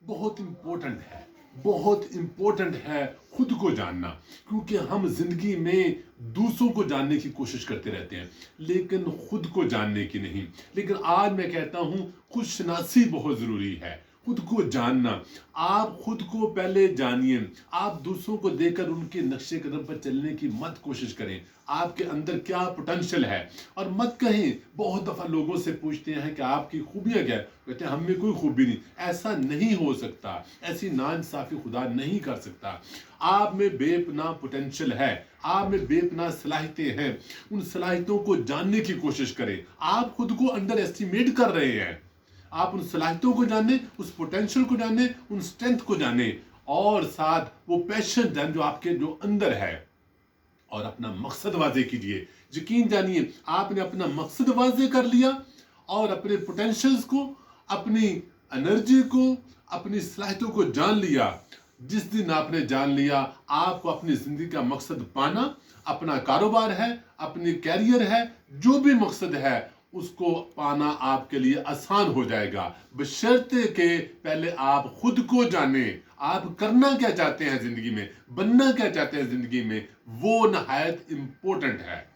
بہت امپورٹنٹ ہے خود کو جاننا، کیونکہ ہم زندگی میں دوسروں کو جاننے کی کوشش کرتے رہتے ہیں لیکن خود کو جاننے کی نہیں۔ لیکن آج میں کہتا ہوں خود شناسی بہت ضروری ہے، خود کو جاننا۔ آپ خود کو پہلے جانیے، آپ دوسروں کو دیکھ کر ان کے نقش قدم پر چلنے کی مت کوشش کریں۔ آپ کے اندر کیا پوٹینشل ہے، اور مت کہیں، بہت دفعہ لوگوں سے پوچھتے ہیں کہ آپ کی خوبیاں کیا ہے، کہتے ہیں ہم میں کوئی خوبی نہیں۔ ایسا نہیں ہو سکتا، ایسی ناانصافی خدا نہیں کر سکتا۔ آپ میں بے پناہ پوٹینشل ہے، آپ میں بے پناہ صلاحیتیں ہیں، ان صلاحیتوں کو جاننے کی کوشش کریں۔ آپ خود کو انڈر ایسٹیمیٹ کر رہے ہیں۔ آپ ان صلاحیتوں کو جانیں، اس پوٹینشل کو جانیں، ان اسٹرینتھ کو جانیں، اور ساتھ وہ پیشن جانیں جو آپ کے جو اندر ہے، اور اپنا مقصد واضح کیجئے۔ یقین جانیے آپ نے اپنا مقصد واضح کر لیا اور اپنے پوٹینشلز کو، اپنی انرجی کو، اپنی صلاحیتوں کو جان لیا۔ جس دن آپ نے جان لیا، آپ کو اپنی زندگی کا مقصد پانا، اپنا کاروبار ہے، اپنی کیریئر ہے، جو بھی مقصد ہے اس کو پانا آپ کے لیے آسان ہو جائے گا، بشرطے کہ پہلے آپ خود کو جانیں۔ آپ کرنا کیا چاہتے ہیں زندگی میں، بننا کیا چاہتے ہیں زندگی میں، وہ نہایت امپورٹنٹ ہے۔